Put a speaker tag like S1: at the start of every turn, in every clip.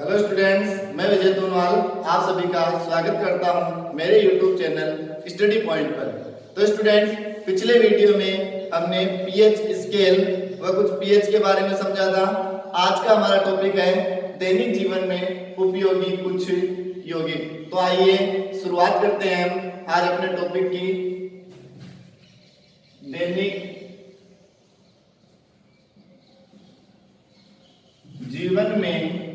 S1: Hello students, मैं विजय तोनवाल आप सभी का स्वागत करता हूं मेरे YouTube चैनल स्टडी पॉइंट पर। तो स्टूडेंट्स, पिछले वीडियो में हमने पीएच स्केल व कुछ पीएच के बारे में समझा था। आज का हमारा टॉपिक है दैनिक जीवन में उपयोगी कुछ यौगिक। तो आइए शुरुआत करते हैं हम आज अपने टॉपिक की। दैनिक जीवन में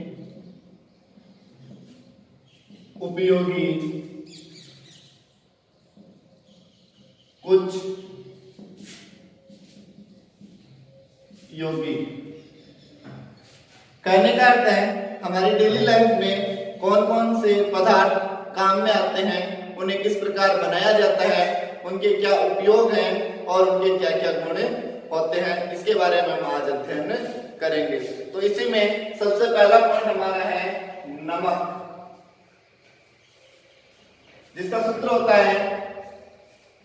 S1: उपयोगी कुछ यौगिक। कहने का अर्थ है हमारी डेली लाइफ में कौन कौन से पदार्थ काम में आते हैं, उन्हें किस प्रकार बनाया जाता है, उनके क्या उपयोग हैं और उनके क्या क्या गुण होते हैं, इसके बारे में हम आज अध्ययन करेंगे। तो इसी में सबसे पहला पॉइंट हमारा है नमक, जिसका सूत्र होता है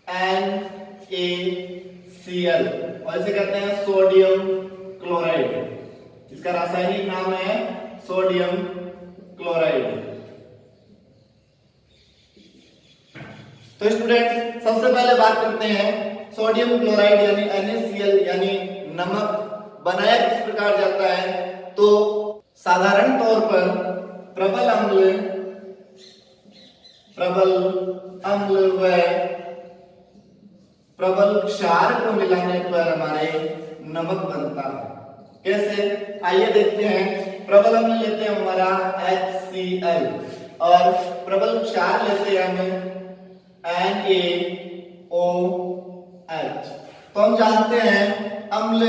S1: NaCl और इसे कहते हैं सोडियम क्लोराइड। इसका रासायनिक नाम है सोडियम क्लोराइड। तो स्टूडेंट्स, सबसे पहले बात करते हैं सोडियम क्लोराइड यानी NaCl यानी नमक बनाया किस प्रकार जाता है। तो साधारण तौर पर प्रबल अम्ल व प्रबल क्षार को मिलाने पर हमारे नमक बनता है। कैसे, आइए देखते हैं। प्रबल अम्ल लेते हैं हमारा HCl और प्रबल क्षार लेते हैं हम NaOH। तो हम जानते हैं अम्ल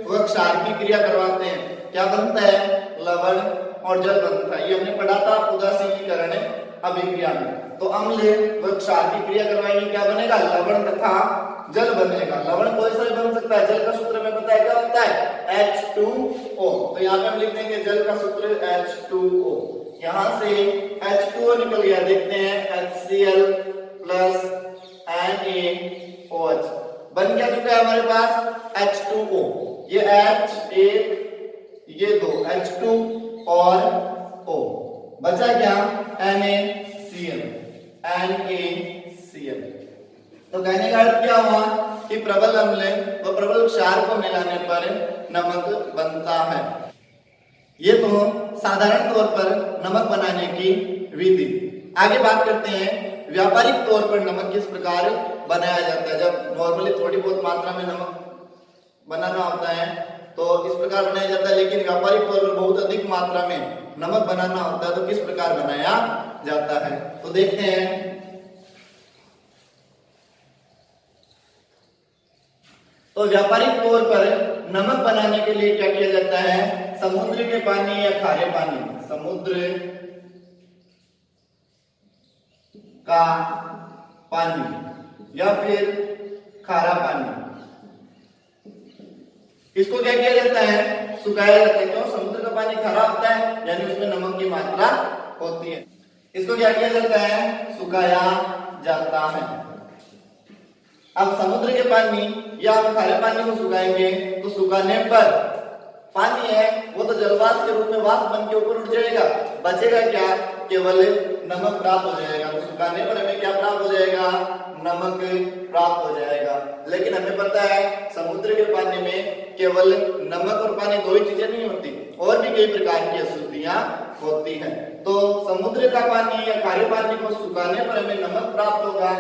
S1: व क्षार की क्रिया करवाते हैं, क्या बनता है, लवण और जल बनता है। ये हमने पढ़ा था उदासीनीकरण अभिक्रिया में। तो अम्ल व क्षार की क्रिया करवाएंगे, क्या बनेगा, लवण तथा जल बनेगा। लवण कोई सा भी बन सकता है। जल का सूत्र हमें पता है क्या होता है, H2O। तो यहाँ पे हम लिख देंगे जल का सूत्र H2O। यहाँ से H2O निकल गया, देखते हैं HCl प्लस NaOH बन क्या चुका है हमारे पास H2O। ये H एक, ये दो, H2 और O, बचा क्या NaCl। तो कहने का अर्थ क्या हुआ कि प्रबल अम्ल व प्रबल क्षार को मिलाने पर नमक बनता है। ये तो साधारण तौर पर नमक बनाने की विधि। आगे बात करते हैं व्यापारिक तौर पर नमक किस प्रकार बनाया जाता है। जब नॉर्मली थोड़ी बहुत मात्रा में नमक बनाना होता है तो इस प्रकार बनाया जाता है, लेकिन व्यापारिक तौर पर बहुत अधिक मात्रा में नमक बनाना होता है तो किस प्रकार बनाया जाता है। तो देखते हैं। तो व्यापारिक तौर पर नमक बनाने के लिए क्या किया जाता है, समुद्र के पानी या खारे पानी, समुद्र का पानी या फिर खारा पानी, इसको क्या किया जाता है, सुखाया जाता है। क्यों, समुद्र का पानी खारा होता है यानी उसमें नमक की मात्रा होती है। इसको क्या किया जाता है, सुखाया जाता है। अब समुद्र के पानी या हम खारे पानी को सुखाएंगे तो सुखाने पर पानी है वो तो जलवाष्प के रूप में वाष्प बन के ऊपर उठ जाएगा, बचेगा क्या, केवल नमक प्राप्त हो जाएगा। तो सुखाने पर हमें क्या प्राप्त हो जाएगा, नमक प्राप्त हो जाएगा। लेकिन हमें पता है समुद्र के पानी में केवल नमक और पानी दो ही चीजें नहीं होती, और भी कई प्रकार की अशुद्धियां होती हैं। तो समुद्र का पानी या खारे पानी को सुखाने पर हमें नमक प्राप्त होगा।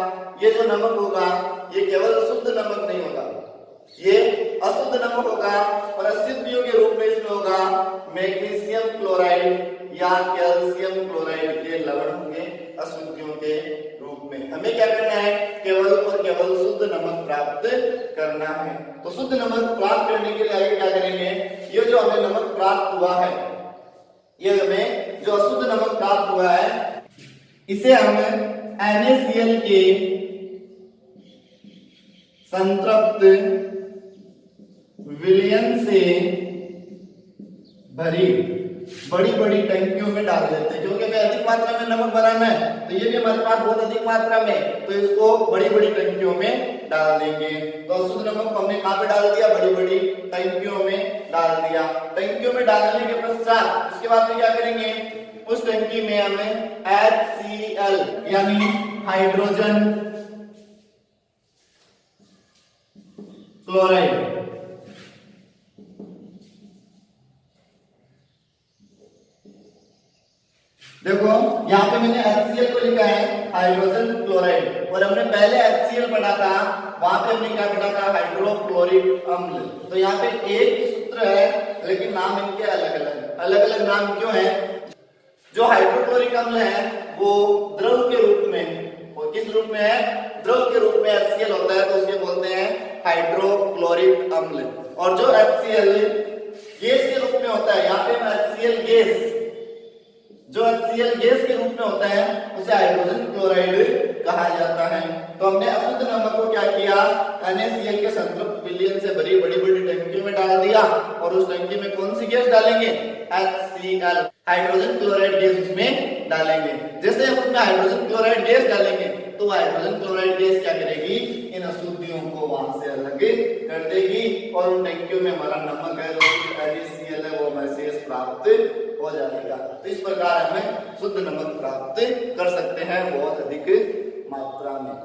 S1: ये जो नमक होगा ये केवल शुद्ध नमक नहीं होगा, ये अशुद्ध नमक होगा और अशुद्धियों के रूप में इसमें होगा मैग्नीशियम क्लोराइड या कैल्शियम क्लोराइड के लवण होंगे अशुद्धियों के रूप में। हमें क्या करना है, केवल और केवल शुद्ध नमक प्राप्त करना है। तो शुद्ध नमक प्राप्त करने के लिए आगे क्या करेंगे, ये जो हमें नमक प्राप्त हुआ है, ये हमें जो अशुद्ध नमक प्राप्त हुआ है, इसे हम NaCl के संतृप्त विलयन से भरी बड़ी बड़ी टंकियों में डाल देते हैं। क्योंकि हमें अधिक मात्रा में नमक बनाना है तो ये भी हमारे पास बहुत अधिक मात्रा में, तो इसको बड़ी बड़ी टंकियों में डाल देंगे। तो अशुद्ध नमक को हमने कहां पे डाल दिया, बड़ी बड़ी टंकियों में डाल दिया। टंकियों में डालने के पश्चात उसके बाद में क्या करेंगे, उस टंकी में हमें HCl यानी हाइड्रोजन क्लोराइड, देखो यहाँ पे मैंने HCl को लिखा है हाइड्रोजन क्लोराइड, और हमने पहले HCl पढ़ा था, वहां पे हमने क्या पढ़ा था, हाइड्रोक्लोरिक अम्ल। तो यहाँ पे एक ही सूत्र है लेकिन नाम इनके अलग अलग नाम क्यों है? जो हाइड्रोक्लोरिक अम्ल है वो द्रव के रूप में, वो किस रूप में है? द्रव के रूप में HCl होता है, तो उसके बोलते हैं हाइड्रोक्लोरिक अम्ल। और जो HCl गैस के रूप में होता है, यहाँ पे HCl गैस, जो HCl गैस के रूप में होता है उसे हाइड्रोजन क्लोराइड कहा जाता है। तो हमने अशुद्ध नमक को क्या किया, NaCl के संतृप्त विलयन से भरी बड़ी बड़ी टंकी में डाल दिया, और उस टंकी में कौन सी गैस डालेंगे? HCl, हाइड्रोजन क्लोराइड गैस उसमें डालेंगे। जैसे हम उसमें हाइड्रोजन क्लोराइड गैस डालेंगे तो हाइड्रोजन क्लोराइड गैस क्या करेगी, इन अशुद्धियों को वहां से अलग कर देगी, और उन टंकियों में हमारा नमक है, NaCl है, वो हमें शेष प्राप्त हो जाएगा। तो इस प्रकार हमें शुद्ध नमक प्राप्त कर सकते हैं बहुत अधिक मात्रा में।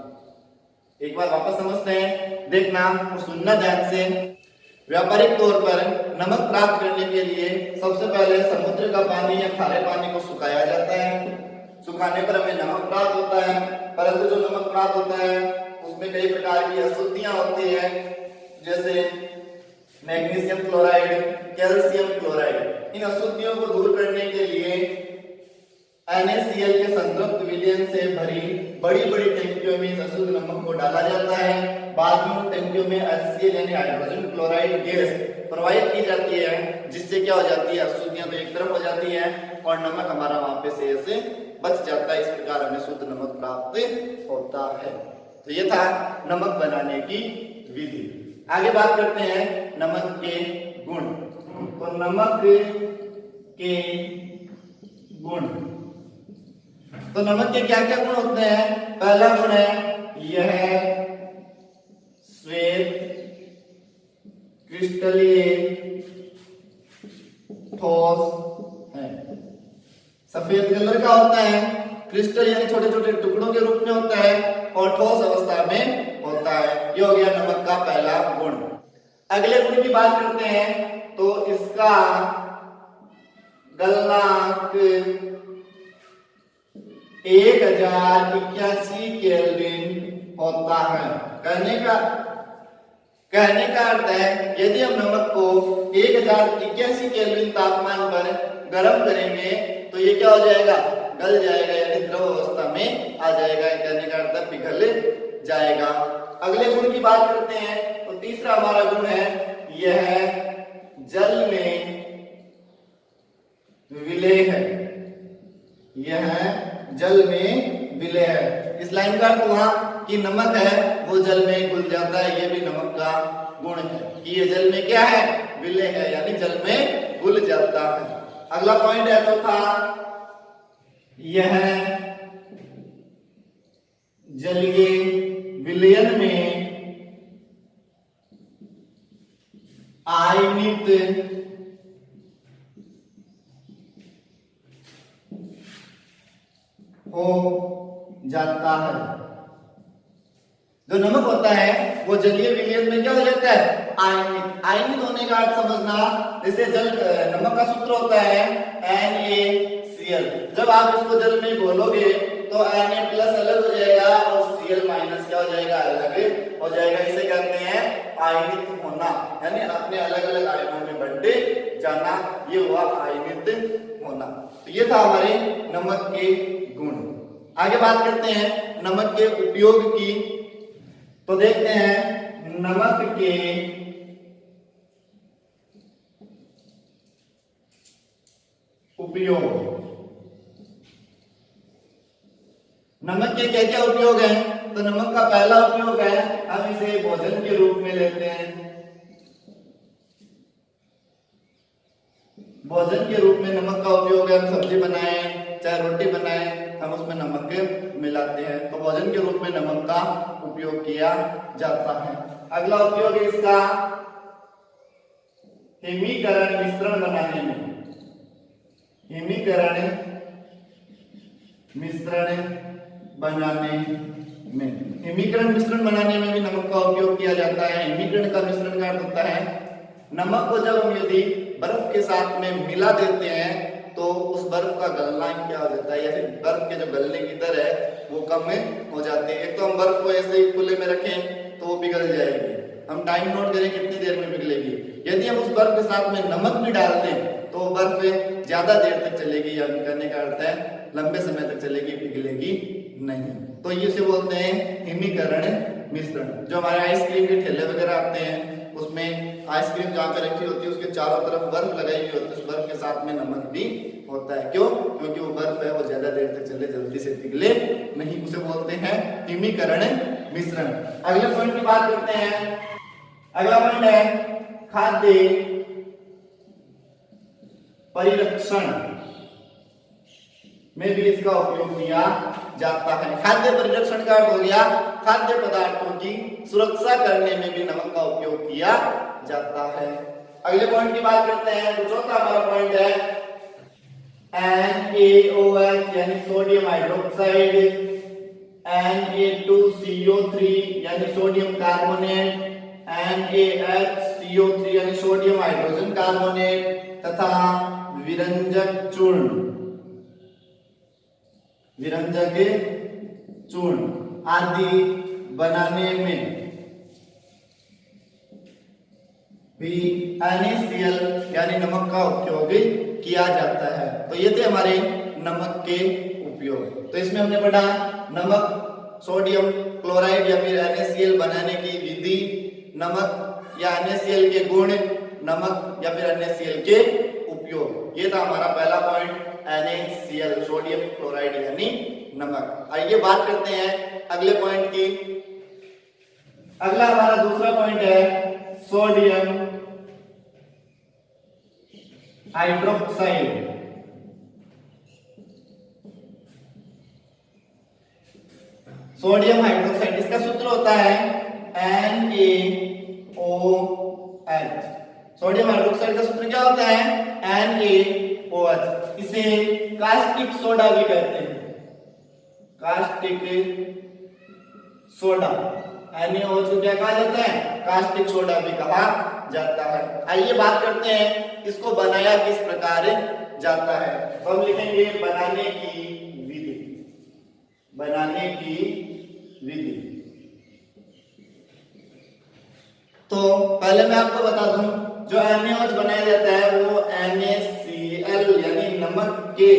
S1: एक बार वापस समझते हैं, देखना और सुनना ध्यान से। व्यापारिक तौर पर नमक प्राप्त करने के लिए सबसे पहले समुद्र का पानी या खारे पानी को सुखाया जाता है। सुखाने पर हमें नमक प्राप्त होता है, परंतु जो नमक प्राप्त होता है उसमें कई प्रकार की अशुद्धियां होती है, जैसे मैग्नीशियम क्लोराइड, कैल्शियम क्लोराइड। इन अशुद्धियों को दूर करने के लिए NaCl के संतृप्त विलयन से भरी बड़ी बड़ी टंकियों में इस अशुद्ध नमक को डाला जाता है। बाद में उन टंकियों में HCl यानी हाइड्रोजन क्लोराइड गैस प्रवाहित की जाती है, जिससे क्या हो जाती है, अशुद्धियां तो एक तरफ हो जाती है और नमक हमारा वहां पे से बच जाता है। इस प्रकार हमें शुद्ध नमक प्राप्त होता है। तो ये था नमक बनाने की विधि। आगे बात करते हैं नमक के गुण। तो नमक के गुण, तो नमक के क्या क्या गुण होते हैं? पहला गुण है यह श्वेत क्रिस्टलीय ठोस है। सफेद कलर का होता है, क्रिस्टल यानी छोटे छोटे टुकड़ों के रूप में होता है, और ठोस अवस्था में होता है। ये हो गया नमक का पहला गुण। अगले गुण की बात करते हैं तो इसका गलनांक 1081 केल्विन होता है। कहने का अर्थ है यदि हम नमक को 1081 केल्विन तापमान पर गर्म करेंगे तो ये क्या हो जाएगा, गल जाएगा, यानी द्रव अवस्था में आ जाएगा। कहने का अर्थ पिघल जाएगा। अगले गुण की बात करते हैं तो तीसरा हमारा गुण है यह जल में विलेय है। यह जल में विलेय है। इस लाइन का अर्थ हुआ कि नमक है वो जल में घुल जाता है। ये भी नमक का गुण है कि ये जल में क्या है, विलेय है, यानी जल में घुल जाता है। अगला पॉइंट है चौथा, यह जलीय विलयन में आयनित हो जाता है। जो नमक होता है वो जलीय विलयन में क्या हो जाता है, आयनित। आयनित होने का अर्थ समझना, जैसे जल नमक का सूत्र होता है NaCl। जब आप इसको जल में घोलोगे तो Na प्लस अलग हो जाएगा और Cl माइनस क्या हो जाएगा, अलग हो जाएगा। इसे कहते हैं आयनित होना, यानी अपने अलग अलग आयनों में बंटे जाना। ये हुआ आयनित होना। तो ये था हमारे नमक के गुण। आगे बात करते हैं नमक के उपयोग की। तो देखते हैं नमक के उपयोग। नमक के क्या क्या उपयोग है? तो नमक का पहला उपयोग है हम इसे भोजन के रूप में लेते हैं। भोजन के रूप में नमक का उपयोग है, हम सब्जी बनाएं चाहे रोटी बनाएं हम उसमें नमक मिलाते हैं। तो भोजन के रूप में नमक का उपयोग किया जाता है। अगला उपयोग है इसका हिमीकरण मिश्रण बनाने में। हिमीकरण मिश्रण बनाने में, हिमीकरण मिश्रण बनाने में भी नमक का उपयोग किया जाता है। हिमीकरण का मिश्रण का अर्थ होता है नमक को जब हम यदि बर्फ के साथ में मिला देते हैं तो उस बर्फ का गलनांक क्या हो जाता है, या फिर बर्फ के जो गलने की दर है वो कम हो जाती है। एक तो हम बर्फ को ऐसे ही खुले में रखें तो वो पिघल जाएगी, हम टाइम नोट करें कितनी देर में पिघलेगी। यदि हम उस बर्फ के साथ में नमक भी डाल दें तो बर्फ ज्यादा देर तक चलेगी, या कहने का अर्थ है लंबे समय तक चलेगी, पिघलेगी नहीं। तो ये से बोलते हैं हिमीकरण मिश्रण। जो हमारे आइसक्रीम के ठेले वगैरह आते हैं उसमें आइसक्रीम जहाँ पे रखी होती है उसके चारों तरफ बर्फ लगाई हुई होती है, उस बर्फ के साथ में नमक भी होता है। क्यों? क्योंकि वो बर्फ है वो ज्यादा देर तक चले, जल्दी से पिघले नहीं, उसे बोलते हैं हिमीकरण मिश्रण। अगले पॉइंट की बात करते हैं। अगला पॉइंट है खाद्य परिरक्षण में भी इसका उपयोग किया जाता है। खाद्य परिरक्षण का अर्थ हो गया खाद्य पदार्थों की सुरक्षा करने में भी नमक का उपयोग किया जाता है। अगले पॉइंट की बात करते हैं। तो चौथा हमारा पॉइंट है NaOH यानी सोडियम हाइड्रोक्साइड, Na2CO3 यानी सोडियम कार्बोनेट, NaHCO3 यानी सोडियम हाइड्रोजन कार्बोनेट तथा विरंजक चूर्ण, विरंजक चूर्ण आदि बनाने में भी NaCl यानी नमक का उपयोग किया जाता है। तो ये थे हमारे नमक के उपयोग। तो इसमें हमने पढ़ा नमक, सोडियम क्लोराइड या फिर NaCl बनाने की विधि, नमक या NaCl के गुण, नमक या फिर NaCl के उपयोग। ये था हमारा पहला पॉइंट NaCl सोडियम क्लोराइड यानी नमक। आइए बात करते हैं अगले पॉइंट की। अगला हमारा दूसरा पॉइंट है सोडियम हाइड्रोक्साइड। सोडियम हाइड्रोक्साइड इसका सूत्र होता है NaOH। सोडियम हाइड्रोक्साइड का सूत्र क्या होता है? NaOH। इसे कास्टिक सोडा भी कहते हैं, कास्टिक सोडा। NaOH को क्या कहा जाता है? कास्टिक सोडा भी कहा जाता है। आइए बात करते हैं इसको बनाया किस प्रकार जाता है। तो हम लिखेंगे बनाने की विधि, बनाने की विधि। तो पहले मैं आपको बता दूं जो NaOH बनाया जाता है वो NaCl यानी नमक के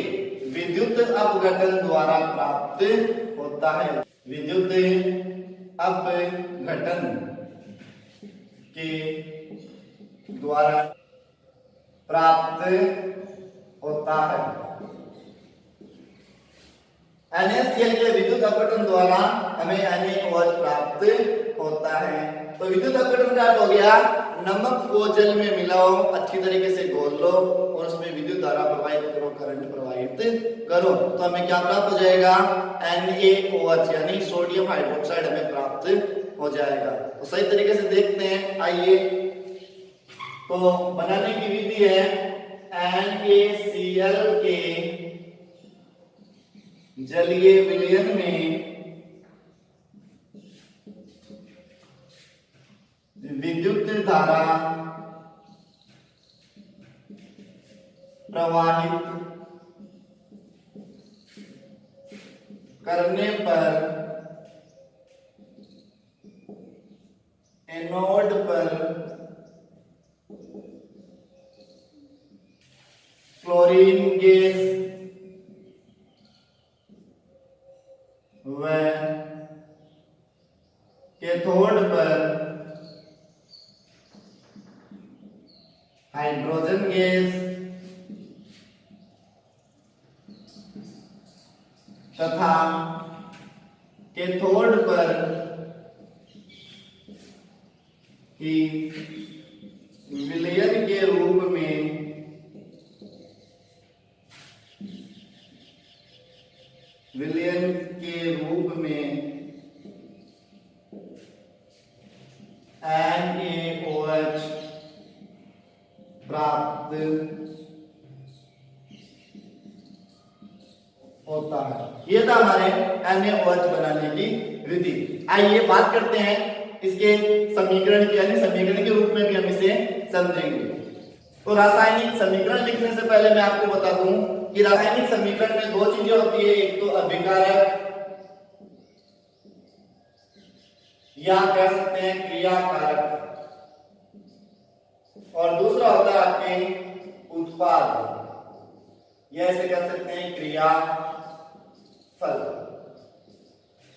S1: विद्युत अपघटन द्वारा प्राप्त होता है। विद्युत अपघटन के द्वारा प्राप्त होता है। NaCl के विद्युत अपघटन द्वारा हमें NaOH प्राप्त होता है। तो विद्युत अपघटन का अर्थ हो गया नमक को जल में मिलाओ, अच्छी तरीके से घोल लो और उसमें विद्युत धारा प्रवाहित करो, करंट प्रवाहित करो, तो हमें क्या प्राप्त हो जाएगा? NaOH यानी सोडियम हाइड्रोक्साइड हमें प्राप्त हो जाएगा। तो सही तरीके से देखते हैं। आइए, तो बनाने की विधि है NaCl के जलीय विलयन में विद्युत धारा प्रवाहित करने पर एनोड पर क्लोरीन गैस व कैथोड पर हाइड्रोजन गैस तथा कैथोड पर ही विलयन के रूप में NaOH प्राप्त होता है। ये था हमारे NaOH बनाने की विधि। आइए बात करते हैं इसके समीकरण की, यानी समीकरण के रूप में भी हम इसे समझेंगे। तो रासायनिक समीकरण लिखने से पहले मैं आपको बता दूं कि रासायनिक समीकरण में दो चीजें होती है, एक तो अभिकारक या कह सकते हैं क्रियाकारक, और दूसरा होता है आपके उत्पाद, या इसे कह सकते हैं क्रियाफल।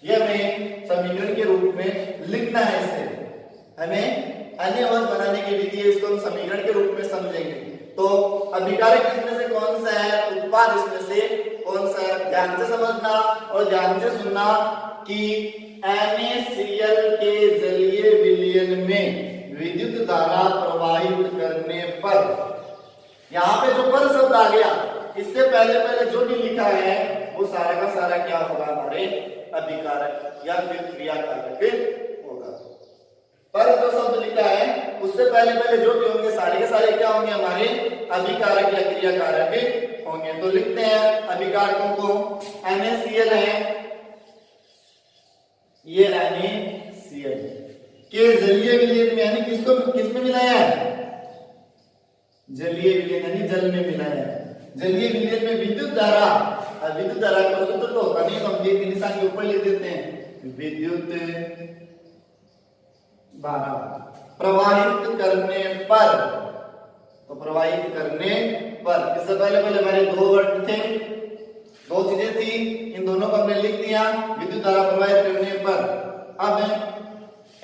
S1: यह हमें समीकरण के रूप में लिखना है। इसे हमें NaOH बनाने की विधि है, इसको हम समीकरण के रूप में समझेंगे। तो अभिकारक इसमें से कौन सा है, उत्पाद इसमें से कौन सा है, ध्यान से समझना और ध्यान से सुनना कि NaCl के जलीय विलयन में विद्युत धारा प्रवाहित करने पर, यहाँ पे जो पर शब्द आ गया, इससे पहले जो भी लिखा है वो सारा का सारा क्या होगा, हमारे अभिकारक या फिर क्रियाकारक होगा। पर जो शब्द लिखा है उससे पहले जो भी होंगे सारे के सारे क्या होंगे, हमारे अभिकारक या क्रियाकारक होंगे। तो लिखते हैं अभिकारकों को। NaCl है, ये NaCl के जलीय विलयन में, यानी किसमें मिलाया है, जलीय विलयन यानी जल में मिलाया है। जलीय विलयन में विद्युत धारा का सूत्र तो होता नहीं, तो हम ये निशान के ऊपर लिख देते हैं, विद्युत धारा प्रवाहित करने पर। तो प्रवाहित करने पर, इससे पहले हमारे दो वर्ड थे, दो चीजें थी, इन दोनों को हमने लिख दिया, विद्युत धारा प्रवाहित करने पर। अब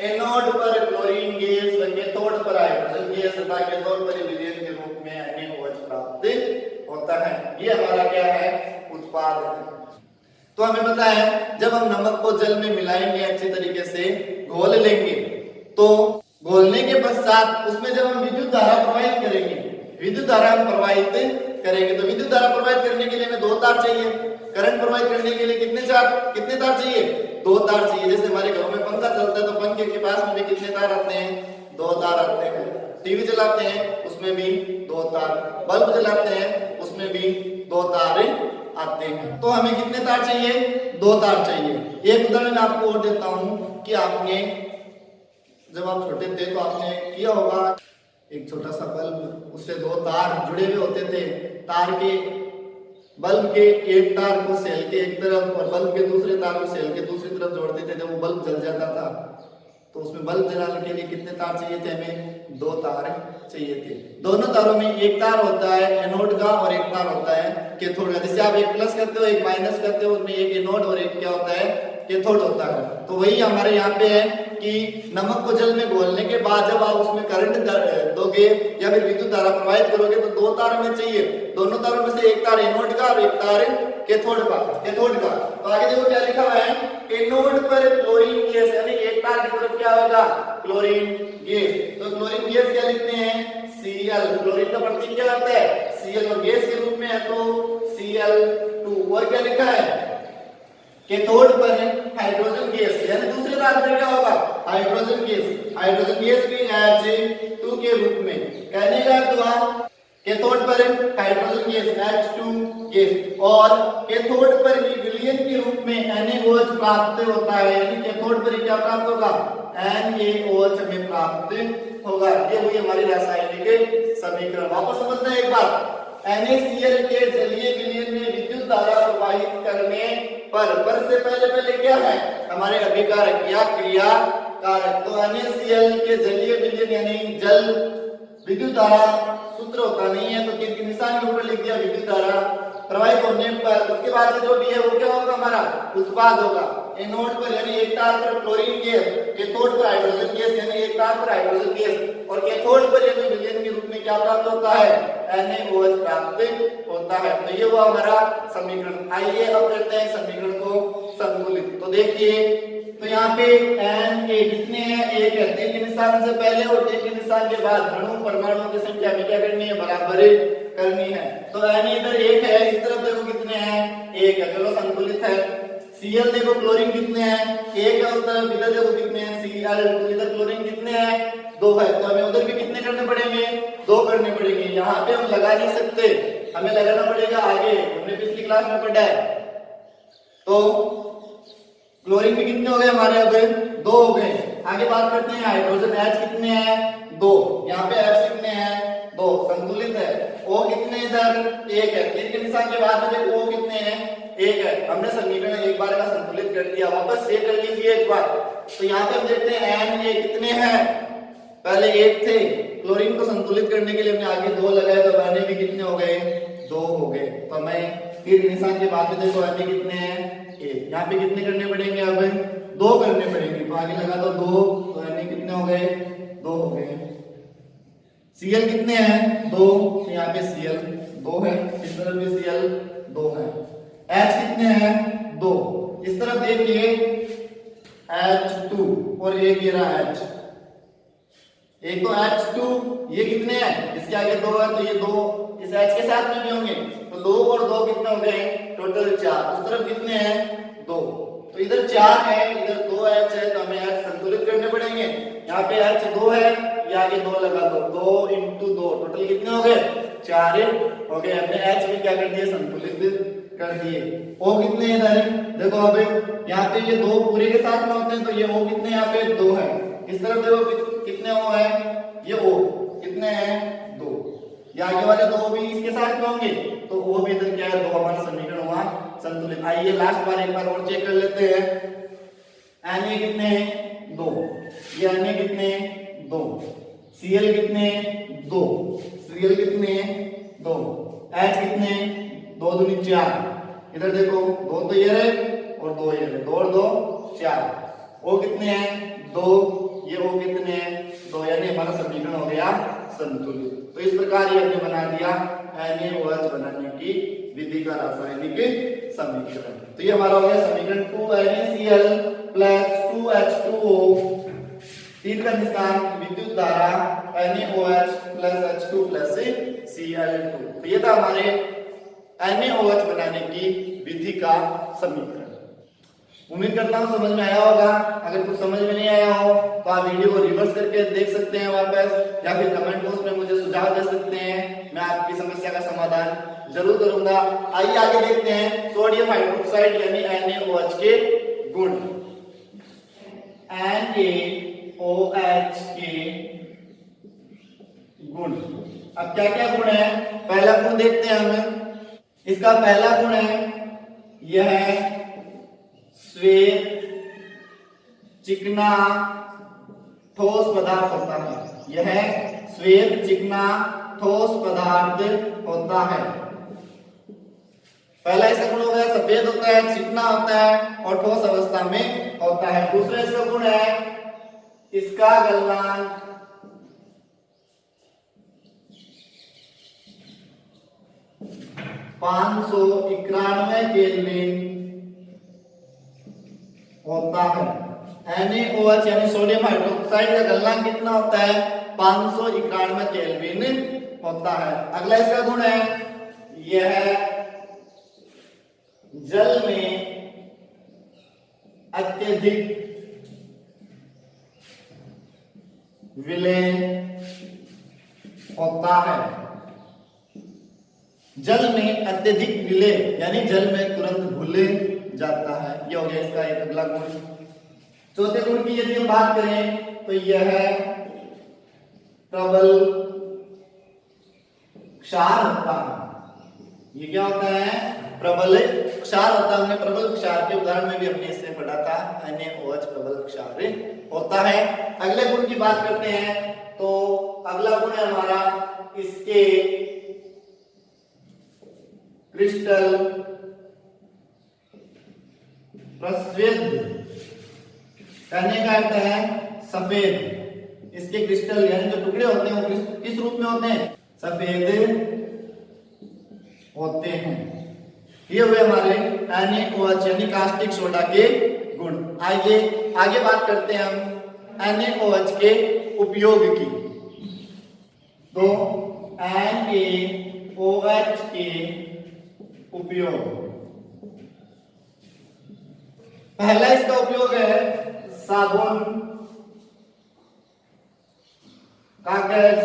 S1: एनोड पर क्लोरीन गैस व कैथोड पर हाइड्रोजन गैस तथा कैथोड पर विलयन के रूप में NaOH प्राप्त होता है। ये हमारा क्या है, उत्पाद है। तो हमें पता है जब हम नमक को जल में मिलाएंगे, अच्छे तरीके से घोल लेंगे, तो घोलने के पश्चात उसमें जब हम विद्युत धारा प्रवाहित करेंगे, विद्युत धारा हम प्रवाहित करेंगे, तो विद्युत धारा प्रवाहित करने के लिए हमें दो तार चाहिए। करंट प्रवाहित करने के लिए कितने तार चाहिए, दो तार चाहिए। जैसे हमारे घरों में पंखा चलता है तो पंखे के पास में भी कितने तार आते हैं, दो तार आते हैं। टीवी चलाते हैं उसमें भी दो तार, बल्ब जलाते हैं उसमें भी दो तार आते हैं। तो हमें कितने तार चाहिए, दो तार चाहिए। एक उदाहरण आपको और देता हूं कि आपने जब आप छोटे थे तो आपने किया होगा, एक छोटा सा बल्ब, उससे दो तार जुड़े हुए होते थे। तार के बल्ब के एक तार को सेल के एक तरफ और बल्ब के दूसरे तार को सेल के दूसरी तरफ जोड़ देते थे, वो बल्ब जल जाता था। तो उसमें बल्ब जलाने के लिए कितने तार चाहिए थे, हमें दो तार चाहिए थे। दोनों तारों में एक तार होता है एनोड का और एक तार होता है कैथोड का। जैसे आप एक प्लस करते हो एक माइनस करते हो, उसमें एक एनोड और एक क्या होता है, कैथोड होता है। तो वही हमारे यहाँ पे है कि नमक को जल में घोलने के बाद जब आप उसमें करंट दोगे या फिर विद्युत धारा प्रवाहित करोगे तो दो तार हमें चाहिए। दोनों तारों में से एक तार एनोड का और एक तार कैथोड का। तो आगे देखो क्या लिखा हुआ है, एनोड पर क्लोरीन गैस, यानी एक तार की तरफ क्या होगा, क्लोरीन गैस। तो क्लोरीन गैस क्या लिखते हैं, Cl। क्लोरीन का प्रतीक क्या होता है, Cl, और गैस के रूप में है तो Cl2। और क्या लिखा है, कैथोड पर हाइड्रोजन गैस, यानी दूसरे तार पर क्या होगा, हाइड्रोजन गैस भी H2 के रूप में। कहने का अर्थ कैथोड पर हाइड्रोजन गैस H2 गैस और कैथोड पर ही विलयन के रूप में NaOH प्राप्त होता है, यानी कैथोड पर ही क्या प्राप्त होगा, NaOH हमें प्राप्त होगा। ये हुई हमारी रासायनिक समीकरण। वापस समझना एक बात, NaCl के जलीय विलयन में विद्युत धारा प्रवाहित करने पर से पहले क्या है, हमारे अभिकारक या क्रियाकारक। तो NaCl के जलीय विलयन यानी जल विद्युत धारा सूत्र होता नहीं है, तो किसके निशान के ऊपर लिख दिया, विद्युत धारा प्रवाहित होने पर उसके बाद जो भी है वो क्या होगा, हमारा उत्पाद होगा। एनोड पर यानी एक तार पर क्लोरीन गैस, कैथोड पर हाइड्रोजन गैस यानी एक तार पर हाइड्रोजन गैस, और कैथोड पर यानी विलयन के रूप में क्या प्राप्त होता है, NaOH प्राप्त होता है। तो ये हुआ हमारा समीकरण। आइए अब करते हैं समीकरण को संतुलित। तो देखिए, तो यहाँ पे Na कितने हैं, एक है। तीन के निशान से पहले और तीन के निशान के बाद अणु परमाणुओं की संख्या में क्या करनी है, बराबर करनी है। तो Na इधर एक है, इस तरफ देखो कितने हैं, एक है, चलो संतुलित है। Cl देखो क्लोरीन कितने हैं, एक है उस तरफ, इधर देखो कितने हैं Cl, तो इधर क्लोरीन कितने हैं, दो है। तो हमें उधर भी कितने करने पड़ेंगे, दो करने पड़ेंगे। यहाँ पे हम लगा नहीं सकते, हमें लगाना पड़ेगा आगे, हमने पिछली क्लास में पढ़ा है तो क्लोरीन में कितने हो गए हमारे, अब 2 हो गए। आगे बात करते हैं हाइड्रोजन H कितने हैं, 2। यहाँ पे H कितने हैं, 2, संतुलित है। O कितने इधर, 1 है। तीर के निशान के बाद में देखो O कितने हैं, 1 है। हमने समीकरण एक बार का संतुलित कर दिया, वापस चेक कर लीजिए एक बार। तो यहाँ पे हम देखते हैं Na कितने हैं, पहले 1 थे, क्लोरीन को संतुलित करने के लिए हमने आगे 2 लगाए, तो Na भी कितने हो गए, 2 हो गए। तो हमें तीर के निशान के बाद में देखो Na कितने हैं, 1। यहाँ पे कितने करने पड़ेंगे, अब 2 करने पड़ेंगे। तो आगे लगा दो 2, तो Na कितने हो गए, 2 हो गए। Cl कितने हैं, 2, तो यहाँ पे Cl 2 है, इस तरफ भी Cl 2 है। H कितने हैं, 2। इस तरफ देखिए H2 और एक ये रहा H, एक तो H2, ये कितने हैं, इसके आगे 2 है, तो ये 2 इस H के साथ में भी होंगे, तो 2 और 2 कितने हो गए, टोटल 4। उस तरफ कितने हैं, 2। तो इधर 4 है, इधर 2H है, तो हमें H संतुलित करने पड़ेंगे। यहाँ पे H 2 है, ये आगे 2 लगा दो, 2 × 2, टोटल कितने हो गए, 4 हो गए। हमने H भी क्या कर दिए, संतुलित कर दिए। O कितने हैं इधर, देखो अब यहाँ पे ये 2 पूरे के साथ में होते हैं, तो ये O कितने यहाँ पे 2 है। इस तरफ देखो कितने O है, ये O कितने हैं, 2। ये आगे वाले 2 भी इसके साथ में होंगे, तो O भी इधर क्या है, 2। हमारा समीकरण हुआ संतुलित। आइए लास्ट बार एक बार और चेक कर लेते हैं। Na कितने हैं, 2। ये Na कितने हैं, 2। Cl कितने हैं, 2। Cl कितने हैं, 2। H कितने हैं, 2 दूनी 4। इधर देखो 2 तो ये रहे और 2 ये रहे, 2 और 2 4। O कितने हैं, 2। ये O कितने हैं, 2, यानी हमारा समीकरण हो गया संतुलित। तो इस प्रकार ये हमने बना दिया NaOH बनाने की विधि का रासायनिक समीकरण। तो ये हमारा हो गया समीकरण 2NaCl + 2H2O, तीर का निशान विद्युत धारा NaOH + H2 + Cl2। तो ये था हमारे NaOH बनाने की विधि का समीकरण। उम्मीद करता हूं समझ में आया होगा। अगर कुछ समझ में नहीं आया हो तो आप वीडियो को रिवर्स करके देख सकते हैं वापस, या फिर कमेंट बॉक्स में मुझे सुझाव दे सकते हैं, मैं आपकी समस्या का समाधान जरूर करूंगा। आइए आगे देखते हैं सोडियम हाइड्रोक्साइड यानी NaOH के गुण। NaOH के गुण, अब क्या क्या गुण है, पहला गुण देखते हैं हम। इसका पहला गुण है, यह है श्वेत चिकना ठोस पदार्थ होता है। यह श्वेत चिकना ठोस पदार्थ होता है। पहला इसका गुण हो गया, सफेद होता है, चिकना होता है और ठोस अवस्था में होता है। दूसरा इसका गुण है, इसका गलनांक 591 केल्विन होता है। NaOH यानी सोडियम हाइड्रोक्साइड का गलनांक कितना होता है, 591 केल्विन होता है। अगला इसका गुण है, यह जल में अत्यधिक विलय होता है। जल में अत्यधिक विलय यानी जल में तुरंत घुल जाता है। यह हो गया इसका एक अगला गुण। चौथे गुण की यदि हम बात करें तो यह है प्रबल क्षार होता है। ये क्या होता है, प्रबल क्षार होता है। हमने प्रबल क्षार के उदाहरण में भी हमने इससे पढ़ा था, NaOH प्रबल क्षार होता है। अगले गुण की बात करते हैं तो अगला गुण है हमारा, इसके क्रिस्टल प्रस्वेद, कहने का अर्थ है सफेद। इसके क्रिस्टल यानी जो टुकड़े होते हैं वो किस रूप में होते हैं, सफेद होते हैं। ये हुए हमारे NaOH यानी कास्टिक सोडा के गुण। आइए आगे बात करते हैं हम NaOH के उपयोग की। तो NaOH के उपयोग, पहला इसका उपयोग है साबुन, कागज,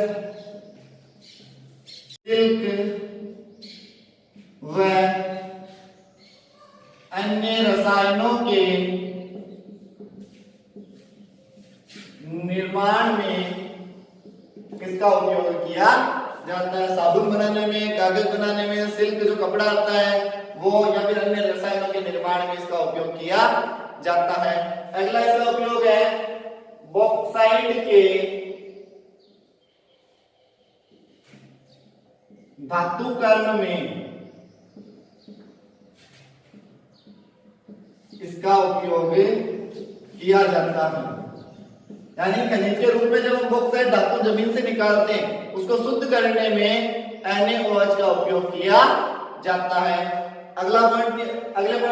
S1: सिल्क व अन्य इसका उपयोग किया जाता है। साबुन बनाने में, कागज बनाने में, सिल्क जो कपड़ा आता है वो, या फिर अन्य रसायनों के निर्माण में इसका उपयोग किया जाता है। अगला इसका उपयोग है बॉक्साइट के धातुकर्ण में इसका उपयोग किया जाता है। यानी खनिज के रूप में जब हम बॉक्साइट धातु जमीन से निकालते हैं उसको शुद्ध करने में NaOH का उपयोग किया जाता है। अगले पॉइंट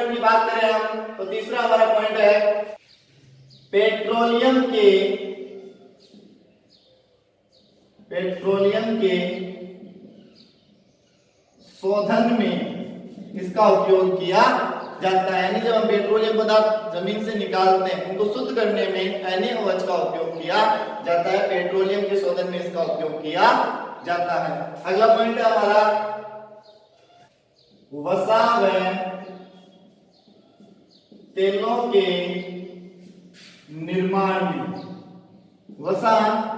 S1: की बात करें हम तो तीसरा हमारा पॉइंट है पेट्रोलियम के शोधन में इसका उपयोग किया जाता है। यानी जब हम पेट्रोलियम पदार्थ जमीन से निकालते हैं उनको शुद्ध करने में NaOH का उपयोग किया जाता है। पेट्रोलियम के शोधन में इसका उपयोग किया जाता है। अगला पॉइंट है हमारा वसा व तेलों के निर्माण में, वसा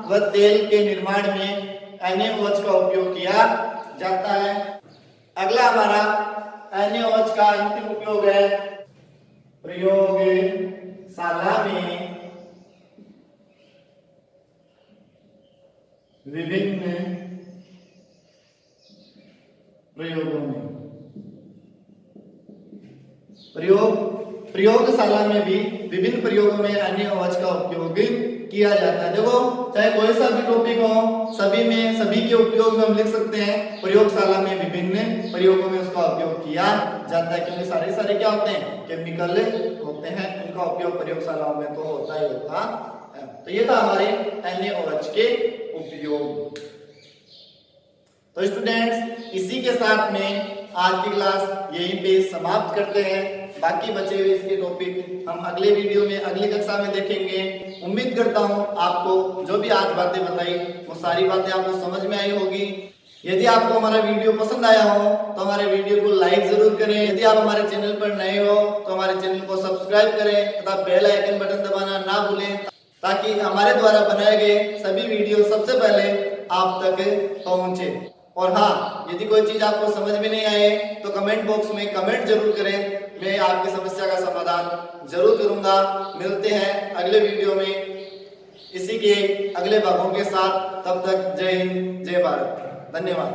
S1: व तेल के निर्माण में NaOH का उपयोग किया जाता है। अगला हमारा NaOH का अंतिम उपयोग है प्रयोगशाला में विभिन्न प्रयोगों में। प्रयोगशाला में भी विभिन्न प्रयोगों में NaOH का उपयोग किया जाता है। देखो चाहे कोई सा भी टॉपिक हो, सभी के उपयोग में हम लिख सकते हैं प्रयोगशाला में विभिन्न प्रयोगों में उसका उपयोग किया जाता है, क्योंकि सारे क्या होते हैं, केमिकल होते हैं, उनका उपयोग प्रयोगशालाओं में तो होता ही होता है। तो ये था हमारे NaOH के उपयोग। तो स्टूडेंट्स इसी के साथ में आज की क्लास यहीं पे समाप्त करते हैं। बाकी बचे हुए इसके टॉपिक हम अगले वीडियो में अगली कक्षा में देखेंगे। उम्मीद करता हूँ आपको जो भी आज बातें बताई वो सारी बातें आपको समझ में आई होगी। यदि आपको हमारा वीडियो पसंद आया हो तो हमारे वीडियो को लाइक जरूर करें। यदि आप हमारे चैनल पर नए हो तो हमारे चैनल को सब्सक्राइब करें तथा बेल आइकन बटन दबाना ना भूलें, ताकि हमारे द्वारा बनाए गए सभी वीडियो सबसे पहले आप तक पहुंचे। और हाँ, यदि कोई चीज आपको समझ में नहीं आए तो कमेंट बॉक्स में कमेंट जरूर करें, मैं आपकी समस्या का समाधान जरूर करूंगा। मिलते हैं अगले वीडियो में इसी के अगले भागों के साथ। तब तक जय हिंद, जय भारत, धन्यवाद।